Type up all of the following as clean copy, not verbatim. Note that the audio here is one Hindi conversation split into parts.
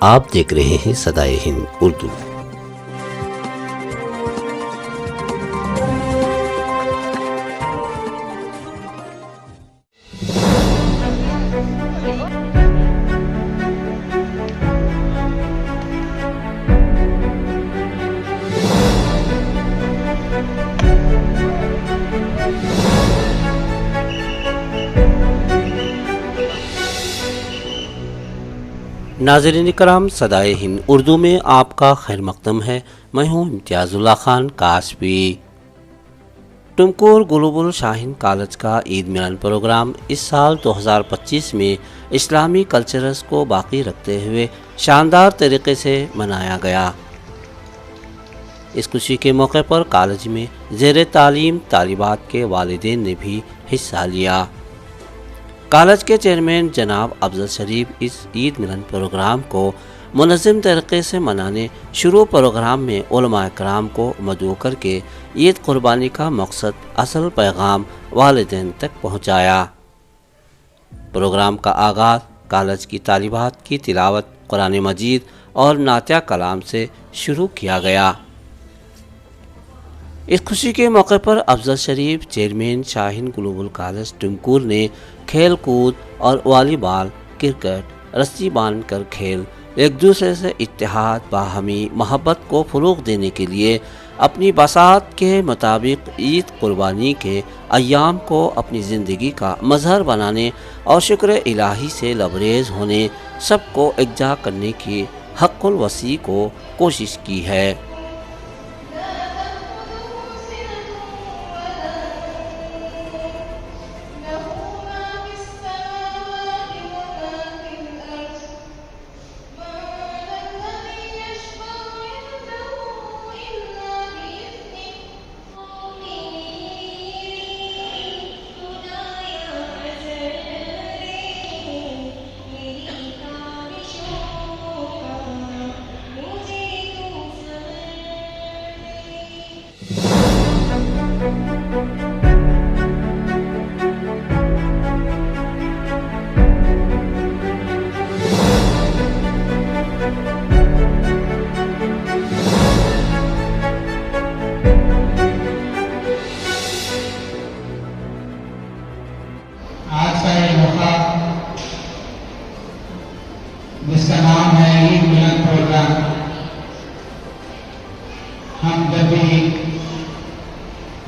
आप देख रहे हैं सदाए हिंद उर्दू। नाज़रीन इकराम, सदाए हिंद उर्दू में आपका खैर मकदम है। मैं हूँ इम्तियाज़ुल्लाह खान काशफी। टुमकुर ग्लोबल शाहीन कॉलेज का ईद मिलन प्रोग्राम इस साल 2025 में इस्लामी कल्चर्स को बाकी रखते हुए शानदार तरीके से मनाया गया। इस खुशी के मौके पर कॉलेज में ज़ेर तालीम तालिबात के वालिदैन ने भी हिस्सा लिया। कॉलेज के चेयरमैन जनाब अफजल शरीफ इस ईद मिलन प्रोग्राम को मुनज़्ज़म तरीके से मनाने शुरू प्रोग्राम में उलमा कराम को मदऊ करके ईद कुर्बानी का मकसद असल पैगाम वालिदैन तक पहुँचाया। प्रोग्राम का आगाज़ कॉलेज की तालिबात की तिलावत कुरान मजीद और नात्या कलाम से शुरू किया गया। इस खुशी के मौके पर Afzal Sharif chairman Shaheen Global College Tumkur ने खेल कूद और वॉलीबॉल, क्रिकेट, रस्सी बांध कर खेल, एक दूसरे से इत्तेहाद, बाहमी मोहब्बत को फ़रोग़ देने के लिए अपनी बसात के मुताबिक ईद कुर्बानी के अय्याम को अपनी ज़िंदगी का मज़हर बनाने और शुक्र इलाही से लबरेज़ होने, सबको एकजा करने की हक़्क़ुल वसी को कोशिश की है। जिसका नाम है ईद मिलन प्रोग्राम। हम जब भी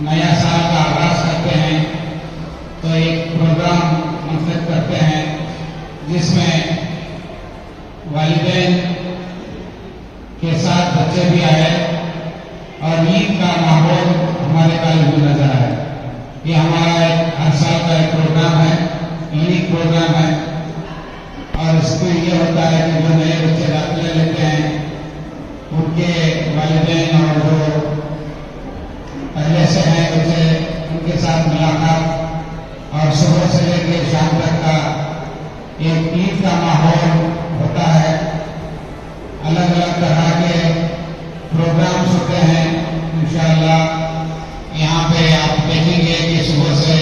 नया साल का आगाज करते हैं तो एक प्रोग्राम मुनक़िद करते हैं जिसमें वालिदैन के साथ बच्चे भी आए और ईद का माहौल हमारे कॉलेज में नजर आए। ये हमारा एक हर साल का एक प्रोग्राम है, यूनिक प्रोग्राम है। और इसमें यह होता है कि जो नए बच्चे दाखिला लेते हैं उनके वालिदैन और जो पहले से हैं बच्चे, उनके साथ मुलाकात और सुबह से लेकर शाम तक का एक ईद का माहौल होता है। अलग अलग तरह के प्रोग्राम्स होते हैं। इंशाअल्लाह यहाँ पे आप देखेंगे कि सुबह से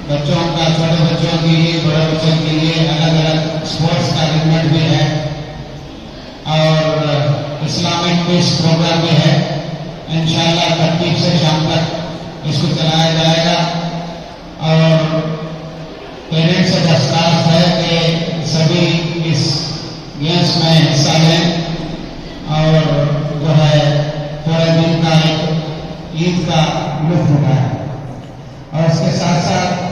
बच्चों का, छोटे बच्चों के लिए, बड़े बच्चों के लिए अलग अलग स्पोर्ट्स का इवेंट भी है और इस्लामिक क्विज प्रोग्राम भी है। इंशाअल्लाह तरतीब से शाम तक इसको चलाया जाएगा और पेरेंट्स से दरख्वास्त है कि सभी इस गेम्स में हिस्सा लें और जो है पूरे दिन का एक ईद का लुत्फ उठाएं। और इसके साथ साथ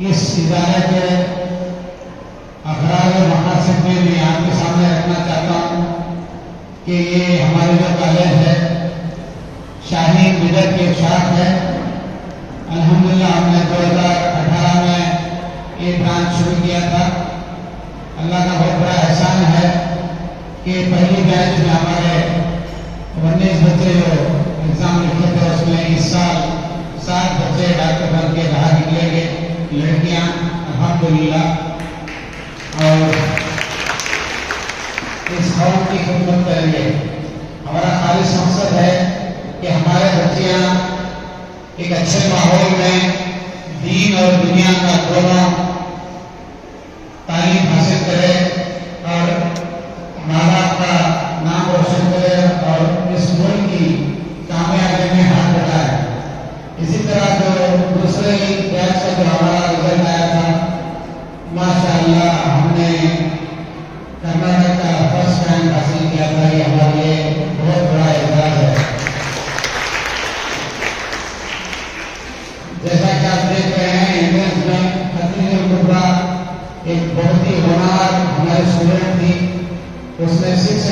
इस इदारे के अखराज और मकासद में मैं आपके सामने रखना चाहता हूँ कि ये हमारे जो कॉलेज है शाहीन बिदत की शाख है। अल्हम्दुलिल्लाह हमने 2018 में ये ब्रांच शुरू किया था। अल्लाह का बहुत बड़ा एहसान है कि पहली बैच में हमारे 19 बच्चे जो एग्जाम लिखे थे उसमें इस साल 7 बच्चे डॉक्टर बन के बाहर निकलेंगे, लड़कियां अल्हम्दुलिल्लाह। और इस कौम की खिदमत करेंगे। हमारा खालिस मकसद है कि हमारे बच्चियां एक अच्छे माहौल में दीन और दुनिया का दोनों तालीम हासिल करें और तजुर्बा एक बहुत ही होनहार हमारे स्टूडेंट थी, उसने 600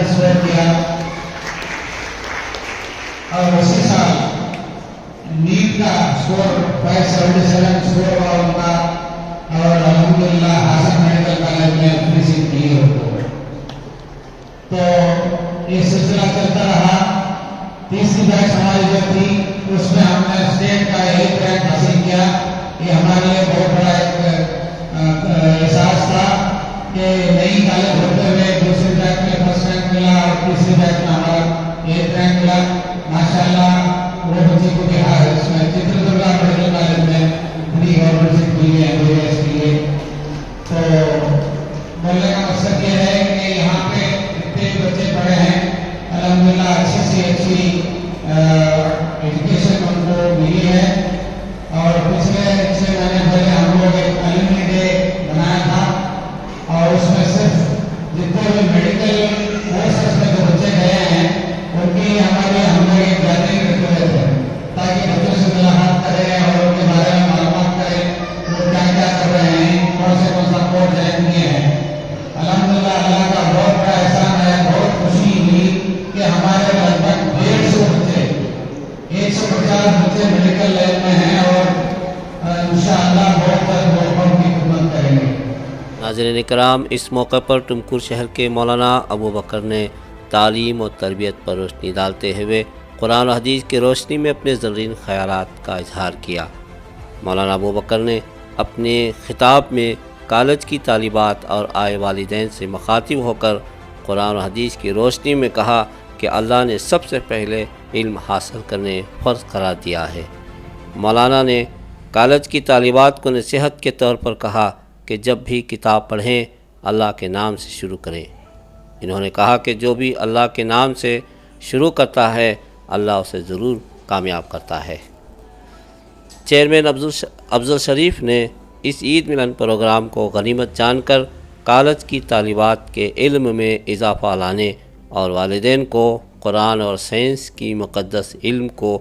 स्कोर किया और उसी साल नीट का स्कोर 577 स्कोर हुआ उनका और अल्हम्दुलिल्लाह हासन मेडिकल कॉलेज में अपनी सीट क्लियर हो। तो ये सिलसिला चलता रहा। तीसरी बैच हमारी जो थी उसमें हमने स्टेट का 1 रैंक हासिल किया। ये हमारे लिए बहुत बड़ा एक एहसास था कि नई कॉलेज होते हुए दूसरी बैच में फर्स्ट रैंक मिला और तीसरी बैच में हमारा 1 रैंक मिला। माशाल्लाह वो बच्चे को भी इसमें चित्रदुर्गा मेडिकल कॉलेज में फ्री गवर्नमेंट सीट मिली है MBBS के लिए। तो बोलने का मकसद ये है कि यहाँ पे जितने बच्चे पढ़े हैं अल्हम्दुलिल्लाह अच्छी से अच्छी एजुकेशन उनको मिली है। और पिछले 6 महीने पहले हम लोग एक एलुमनी डे बनाया था और उसमें सिर्फ जितने भी मेडिकल कोर्सेस में जो बच्चे गए हैं उनके लिए हमारे हम लोग एक गैदरिंग रखे हुए थे ताकि बच्चों से मुलाकात करें और उनके बारे में मालूमात करें, वो क्या क्या कर रहे हैं, कौन सा कोर्स ज्वाइन किए हैं। अल्हम्दुलिल्लाह अल्लाह का बहुत बड़ा एहसान है। बहुत खुशी हुई कि हमारे लगभग 150 बच्चे 150 बच्चे मेडिकल लाइन में हैं और इंशाअल्लाह बहुत जल्द वो उनकी खिदमत करेंगे। नाज़रीन इकराम, इस मौके पर टुमकुर शहर के मौलाना अबू बकर ने तालीम और तरबियत पर रोशनी डालते हुए कुरान और हदीस की रोशनी में अपने ज़रीन ख़यालात का इजहार किया। मौलाना अबू बकर ने अपने खिताब में कॉलेज की तालिबात और आए वालिदैन से मुखातिब होकर कुरान और हदीस की रोशनी में कहा कि अल्लाह ने सबसे पहले इल्म हासिल करने फ़र्ज़ करार दिया है। मौलाना ने कॉलेज की तालिबात को नसीहत के तौर पर कहा कि जब भी किताब पढ़ें अल्लाह के नाम से शुरू करें। इन्होंने कहा कि जो भी अल्लाह के नाम से शुरू करता है अल्लाह उसे ज़रूर कामयाब करता है। चेयरमैन अफजल शरीफ ने इस ईद मिलन प्रोग्राम को गनीमत जानकर कॉलेज की तालिबात के इल्म में इजाफ़ा लाने और वालिदैन को कुरान और साइंस की मुक़द्दस इल्म को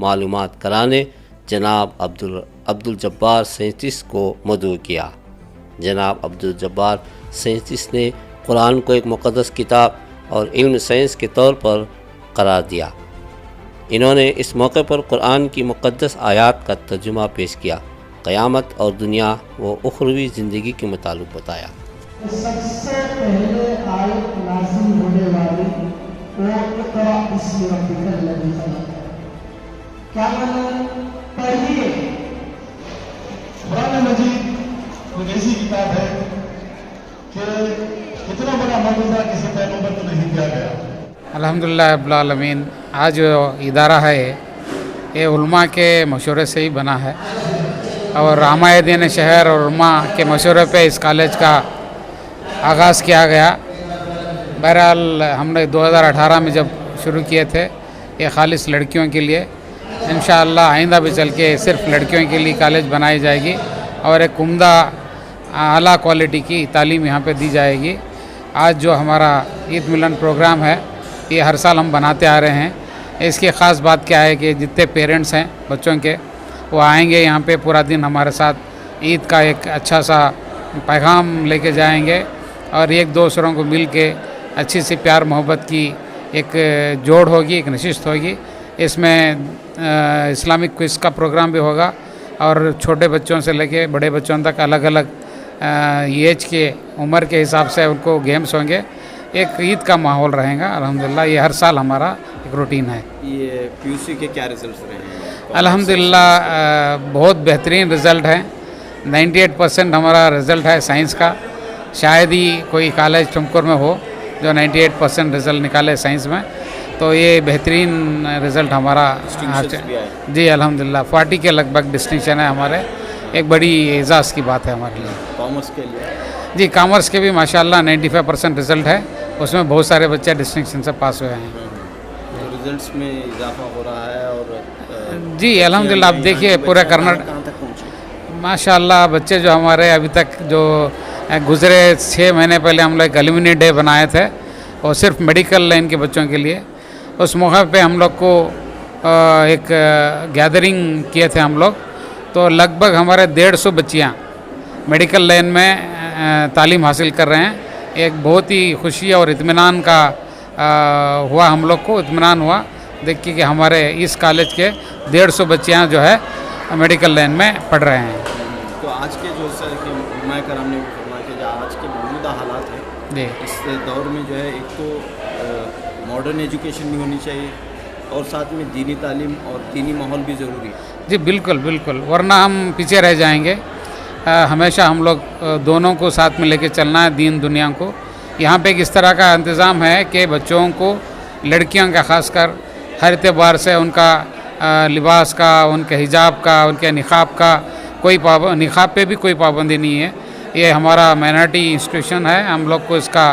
मालूमात कराने जनाब अब्दुल जब्बार साइंटिस्ट को मदऊ किया। जनाब अब्दुल जब्बार साइंटिस्ट ने कुरान को एक मुक़द्दस किताब और इल्म साइंस के तौर पर करार दिया। इन्होंने इस मौके पर कुरान की मुक़द्दस आयात का तर्जुमा पेश किया, क़यामत और दुनिया व उखरवी ज़िंदगी के मुताल्लिक़ बताया। सबसे पहले आयत नाज़िल होने वाली वो इक़रा बिस्मि रब्बिकल लज़ी खलक़, क्या माने पढ़िए। कुरान मजीद एक ऐसी किताब है कि इतना बड़ा मौजूदा किसी पैगंबर को नहीं दिया गया। अल्हम्दुलिल्लाह रब्बिल आलमीन। आज जो इदारा है ये उलमा के मशवरे से ही बना है और रामायदीन शहर और उलमा के मशवरे पे इस कॉलेज का आगाज़ किया गया। बहरहाल हमने 2018 में जब शुरू किए थे ये खालिस लड़कियों के लिए, इंशाअल्लाह आइंदा भी चल के सिर्फ लड़कियों के लिए कॉलेज बनाई जाएगी और एक उम्दा आला क्वालिटी की तालीम यहाँ पे दी जाएगी। आज जो हमारा ईद मिलन प्रोग्राम है ये हर साल हम बनाते आ रहे हैं। इसकी ख़ास बात क्या है कि जितने पेरेंट्स हैं बच्चों के वो आएंगे यहाँ पे पूरा दिन हमारे साथ ईद का एक अच्छा सा पैगाम लेके जाएंगे और एक दूसरों को मिल के अच्छी सी प्यार मोहब्बत की एक जोड़ होगी, एक नशिस्त होगी। इसमें इस्लामिक क्विज़ का प्रोग्राम भी होगा और छोटे बच्चों से लेके बड़े बच्चों तक अलग अलग एज के उम्र के हिसाब से उनको गेम्स होंगे। एक ईद का माहौल रहेगा। अल्हम्दुलिल्लाह ये हर साल हमारा एक रूटीन है। ये पीयूसी के क्या रिजल्ट्स रहे हैं? अल्हम्दुलिल्लाह बहुत बेहतरीन रिज़ल्ट है। 98% हमारा रिज़ल्ट है साइंस का। शायद ही कोई कॉलेज टुमकुर में हो जो 98% रिज़ल्ट निकाले साइंस में, तो ये बेहतरीन रिज़ल्ट हमारा जी अल्हम्दुलिल्लाह 40 के लगभग डिस्टिंक्शन है हमारे। एक बड़ी एजाज़ की बात है हमारे लिए। कॉमर्स के लिए जी कॉमर्स के भी माशाल्लाह 95% रिज़ल्ट है, उसमें बहुत सारे बच्चे डिस्टिंक्शन से पास हुए हैं। तो रिजल्ट्स में इजाफा हो रहा है और जी अल्हम्दुलिल्लाह। आप देखिए पूरे कर्नाटक कहाँ तक पहुँचे? माशाल्लाह बच्चे जो हमारे अभी तक जो गुज़रे 6 महीने पहले हम लोग एलुमनी डे बनाए थे और सिर्फ मेडिकल लाइन के बच्चों के लिए। उस मौके पे हम लोग को एक गैदरिंग किए थे हम लोग, तो लगभग हमारे 150 बच्चियाँ मेडिकल लाइन में तालीम हासिल कर रहे हैं। एक बहुत ही खुशी और इत्मीनान का हुआ, हम लोग को इत्मीनान हुआ देख के कि हमारे इस कॉलेज के 150 बच्चियाँ जो है मेडिकल लाइन में पढ़ रहे हैं। तो आज के जो सर के उलमा कराम ने फरमाया कि जो आज के मौजूदा हालात हैं जी, इस दौर में जो है एक तो मॉडर्न एजुकेशन भी होनी चाहिए और साथ में दीनी तालीम और दीनी माहौल भी ज़रूरी है। जी बिल्कुल बिल्कुल, वरना हम पीछे रह जाएंगे। हमेशा हम लोग दोनों को साथ में लेके चलना है, दीन दुनिया को। यहाँ पे एक इस तरह का इंतज़ाम है कि बच्चों को, लड़कियों का ख़ासकर हर एतबार से उनका लिबास का, उनके हिजाब का, उनके निकाब का कोई निकाब पे भी कोई पाबंदी नहीं है। ये हमारा माइनॉरिटी इंस्टीट्यूशन है, हम लोग को इसका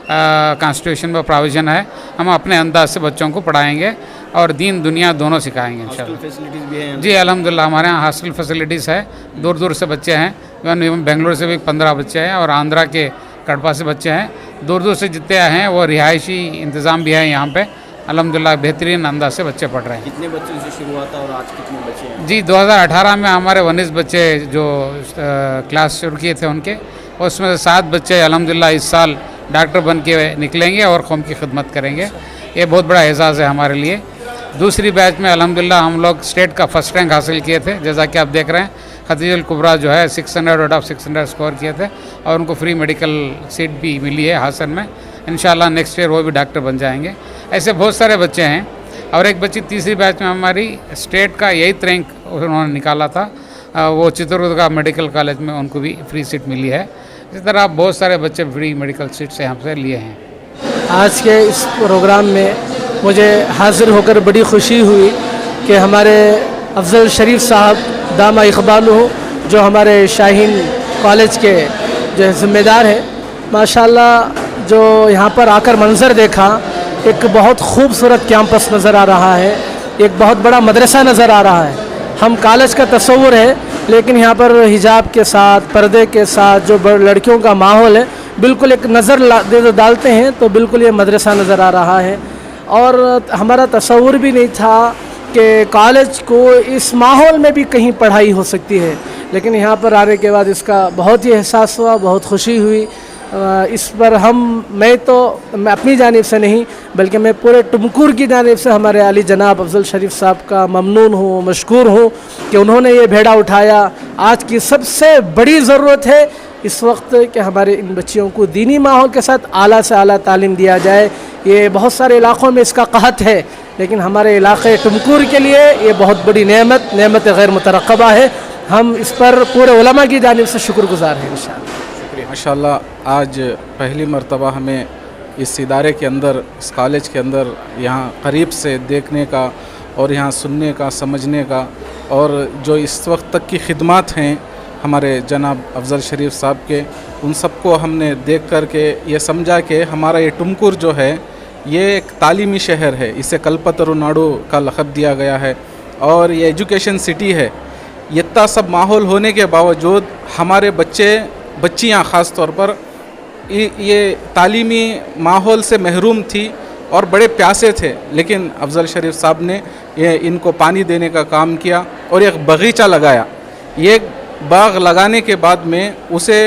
कॉन्स्टिट्यूशन में प्रोविज़न है। हम अपने अंदाज से बच्चों को पढ़ाएंगे और दीन दुनिया दोनों सिखाएंगे इंशाल्लाह। फैसिलिटीज़ भी हैं जी अल्हम्दुलिल्लाह, हमारे यहाँ हॉस्टल फैसिलिटीज़ है। दूर दूर से बच्चे हैं, इवन बेंगलोर से भी 15 बच्चे हैं और आंध्रा के कड़पा से बच्चे हैं। दूर दूर से जितने हैं वो रिहायशी इंतज़ाम भी है यहाँ पे। अल्हम्दुलिल्लाह बेहतरीन अंदाज से बच्चे पढ़ रहे हैं। कितने बच्चों से शुरुआत है और आज कितने बच्चे हैं? जी 2018 में हमारे 19 बच्चे जो क्लास शुरू किए थे उनके, उसमें से 7 बच्चे अल्हम्दुलिल्लाह इस साल डॉक्टर बन के निकलेंगे और कौम की खिदमत करेंगे। ये बहुत बड़ा एजाज़ है हमारे लिए। दूसरी बैच में अल्हम्दुलिल्लाह हम लोग स्टेट का फर्स्ट रैंक हासिल किए थे, जैसा कि आप देख रहे हैं। खदीजुल कुबरा जो है 600 आउट ऑफ 600 स्कोर किए थे और उनको फ्री मेडिकल सीट भी मिली है हासन में। इंशाल्लाह नेक्स्ट ईयर वो भी डॉक्टर बन जाएंगे। ऐसे बहुत सारे बच्चे हैं। और एक बच्ची तीसरी बैच में हमारी स्टेट का 8th रैंक उन्होंने निकाला था, वो चित्रदुर्गा मेडिकल कॉलेज में उनको भी फ्री सीट मिली है। इस तरह बहुत सारे बच्चे फ्री मेडिकल सीट से हमसे लिए हैं। आज के इस प्रोग्राम में मुझे हाजिर होकर बड़ी खुशी हुई कि हमारे अफजल शरीफ साहब दामा इकबालहू, जो हमारे शाहीन कॉलेज के जो ज़िम्मेदार है, माशाल्लाह जो यहाँ पर आकर मंज़र देखा, एक बहुत खूबसूरत कैंपस नज़र आ रहा है, एक बहुत बड़ा मदरसा नज़र आ रहा है। हम कॉलेज का तस्वुर है, लेकिन यहाँ पर हिजाब के साथ, पर्दे के साथ जो लड़कियों का माहौल है, बिल्कुल एक नज़र डालते हैं तो बिल्कुल ये मदरसा नज़र आ रहा है। और हमारा तस्वुर भी नहीं था कि कॉलेज को इस माहौल में भी कहीं पढ़ाई हो सकती है, लेकिन यहाँ पर आने के बाद इसका बहुत ही एहसास हुआ, बहुत खुशी हुई। इस पर मैं अपनी जानिब से नहीं बल्कि मैं पूरे टुमकुर की जानिब से हमारे आली जनाब अफजल शरीफ साहब का ममनून हूँ, मशकूर हूँ कि उन्होंने ये भेड़ा उठाया। आज की सबसे बड़ी ज़रूरत है इस वक्त कि हमारे इन बच्चियों को दीनी माहौल के साथ आला से आला तालीम दिया जाए। ये बहुत सारे इलाक़ों में इसका कहत है, लेकिन हमारे इलाक़े टुमकुर के लिए ये बहुत बड़ी नेमत गैर मुतरक़बा है। हम इस पर पूरे उलमा की जानिब से शुक्रगुज़ार हैं इंशाअल्लाह। माशाल्लाह, आज पहली मर्तबा हमें इस इदारे के अंदर, इस कॉलेज के अंदर यहाँ करीब से देखने का और यहाँ सुनने का, समझने का, और जो इस वक्त तक की खिदमत हैं हमारे जनाब अफजल शरीफ साहब के, उन सबको हमने देख कर के ये समझा कि हमारा ये टुमकुर जो है ये एक तालीमी शहर है। इसे कल्पतरुनाडु का लक़ब दिया गया है और ये एजुकेशन सिटी है। इतना सब माहौल होने के बावजूद हमारे बच्चियाँ ख़ास तौर पर ये तालीमी माहौल से महरूम थी और बड़े प्यासे थे, लेकिन अफजल शरीफ साहब ने इनको पानी देने का काम किया और एक बगीचा लगाया। ये बाग लगाने के बाद में उसे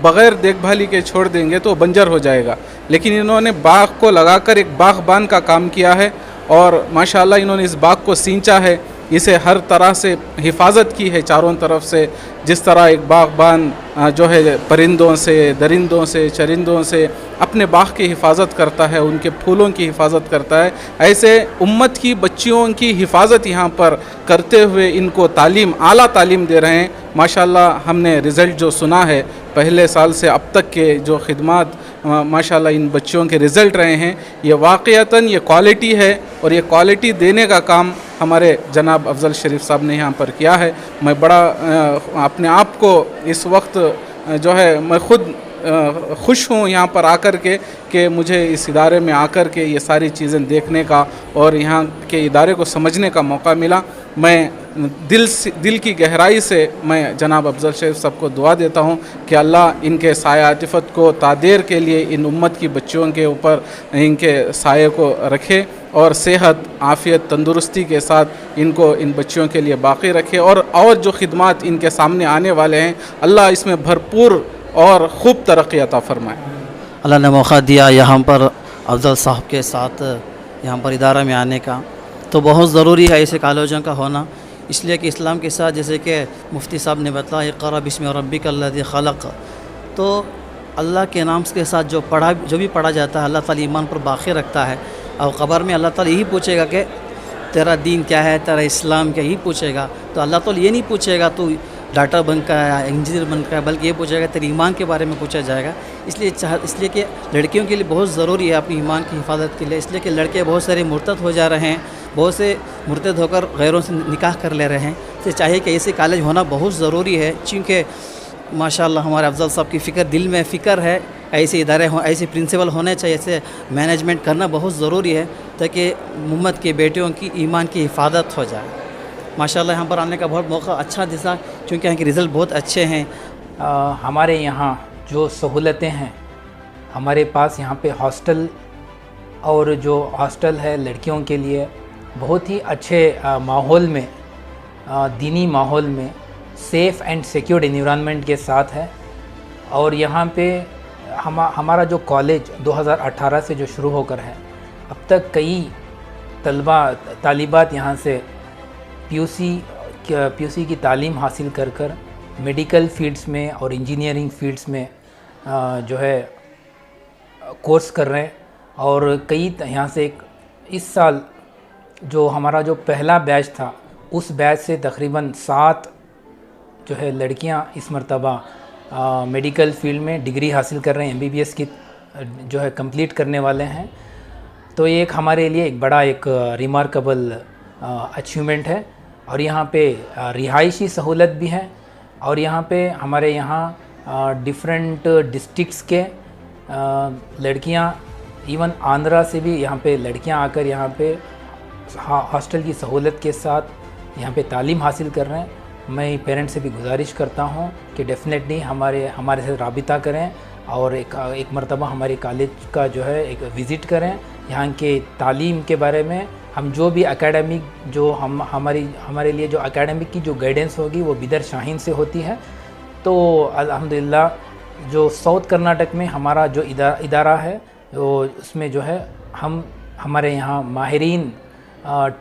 बग़ैर देखभाली के छोड़ देंगे तो बंजर हो जाएगा, लेकिन इन्होंने बाग को लगाकर एक बागबान का काम किया है और माशाल्लाह इन्होंने इस बाग को सींचा है, इसे हर तरह से हिफाजत की है चारों तरफ से। जिस तरह एक बागबान जो है परिंदों से, दरिंदों से, चरिंदों से अपने बाग की हिफाजत करता है, उनके फूलों की हिफाजत करता है, ऐसे उम्मत की बच्चियों की हिफाजत यहाँ पर करते हुए इनको तालीम, आला तालीम दे रहे हैं। माशाल्लाह हमने रिज़ल्ट जो सुना है पहले साल से अब तक के जो खिदमत माशाल्लाह इन बच्चियों के रिज़ल्ट रहे हैं, ये वाक़यतन ये क्वालिटी है और ये क्वालिटी देने का काम हमारे जनाब अफजल शरीफ साहब ने यहाँ पर किया है। मैं बड़ा अपने आप को इस वक्त जो है मैं ख़ुद खुश हूँ यहाँ पर आकर के कि मुझे इस इदारे में आकर के ये सारी चीज़ें देखने का और यहाँ के इदारे को समझने का मौका मिला। मैं दिल की गहराई से मैं जनाब अफजल शरीफ साहब को दुआ देता हूँ कि अल्लाह इनके साया आतिफत को तादेर के लिए इन उम्मत की बच्चियों के ऊपर इनके साये को रखे और सेहत आफ़ियत तंदुरुस्ती के साथ इनको इन बच्चियों के लिए बाकी रखे और जो खिदमात इनके सामने आने वाले हैं अल्लाह इसमें भरपूर और ख़ूब तरक्की अता फरमाए। अल्लाह ने मौका दिया यहाँ पर अफजल साहब के साथ यहाँ पर इदारा में आने का, तो बहुत ज़रूरी है ऐसे कॉलेजों का होना, इसलिए कि इस्लाम के साथ जैसे कि मुफ्ती साहब ने बताया इक़रा बिस्मि रब्बिकल्लज़ी खलक़, तो अल्लाह के नाम के साथ जो भी पढ़ा जाता है अल्लाह ताला ईमान पर बाक़ी रखता है। और क़ब्र में अल्लाह ताला यही पूछेगा कि तेरा दीन क्या है, तेरा इस्लाम क्या, यही पूछेगा। तो अल्लाह ताला ये नहीं पूछेगा तू डॉक्टर बन का है, इंजीनियर बन का है, बल्कि ये पूछेगा तेरे ईमान के बारे में पूछा जाएगा। इसलिए कि लड़कियों के लिए बहुत ज़रूरी है अपनी ईमान की हिफाजत के लिए, इसलिए कि लड़के बहुत सारे मुर्तद हो जा रहे हैं, बहुत से मुर्तद होकर गैरों से निकाह कर ले रहे हैं। तो चाहिए कि ऐसे कॉलेज होना बहुत ज़रूरी है, चूँकि माशाल्लाह हमारे अफजल साहब की फ़िक्र दिल में फ़िक्र है, ऐसे इदारे हों, ऐसे प्रिंसिपल होने चाहिए, ऐसे मैनेजमेंट करना बहुत ज़रूरी है ताकि उम्मत के बेटियों की ईमान की हिफाजत हो जाए। माशाल्लाह यहाँ पर आने का बहुत मौका अच्छा दिखा, क्योंकि यहाँ के रिज़ल्ट बहुत अच्छे हैं। हमारे यहाँ जो सहूलतें हैं, हमारे पास यहाँ पे हॉस्टल और जो हॉस्टल है लड़कियों के लिए बहुत ही अच्छे माहौल में, दीनी माहौल में, सेफ़ एंड सिक्योर्ड एनवायरनमेंट के साथ है। और यहाँ पे हमारा जो कॉलेज 2018 से जो शुरू होकर है, अब तक कई तालिबात यहाँ से पीयूसी की तालीम हासिल कर मेडिकल फील्ड्स में और इंजीनियरिंग फील्ड्स में जो है कोर्स कर रहे हैं। और कई यहाँ से इस साल जो हमारा जो पहला बैच था, उस बैच से तकरीबन 7 जो है लड़कियाँ इस मरतबा मेडिकल फील्ड में डिग्री हासिल कर रहे हैं, MBBS की जो है कंप्लीट करने वाले हैं। तो ये एक हमारे लिए एक बड़ा एक रिमार्केबल अचीवमेंट है। और यहाँ पे रिहाइशी सहूलत भी है, और यहाँ पे हमारे यहाँ डिफरेंट डिस्ट्रिक्ट्स के लड़कियाँ, इवन आंध्रा से भी यहाँ पे लड़कियाँ आकर यहाँ पे हॉस्टल की सहूलत के साथ यहाँ पे तालीम हासिल कर रहे हैं। मैं पेरेंट्स से भी गुजारिश करता हूँ कि डेफ़िनेटली हमारे से राबिता करें और एक मरतबा हमारे कॉलेज का जो है एक विज़िट करें। यहाँ के तालीम के बारे में हम जो भी एकेडमिक जो हमारे लिए जो एकेडमिक की जो गाइडेंस होगी वो बिदर शाहीन से होती है। तो अल्हम्दुलिल्लाह जो साउथ कर्नाटक में हमारा जो इदारा है, वो उसमें जो है हमारे यहाँ माहिरीन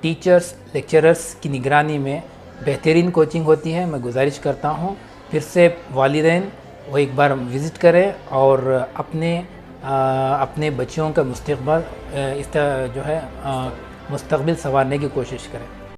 टीचर्स लेक्चरर्स की निगरानी में बेहतरीन कोचिंग होती है। मैं गुजारिश करता हूँ फिर से वालिदैन वो एक बार विज़िट करें और अपने बच्चों का मुस्तकबिल जो है मुस्तकबिल संवारने की कोशिश करें।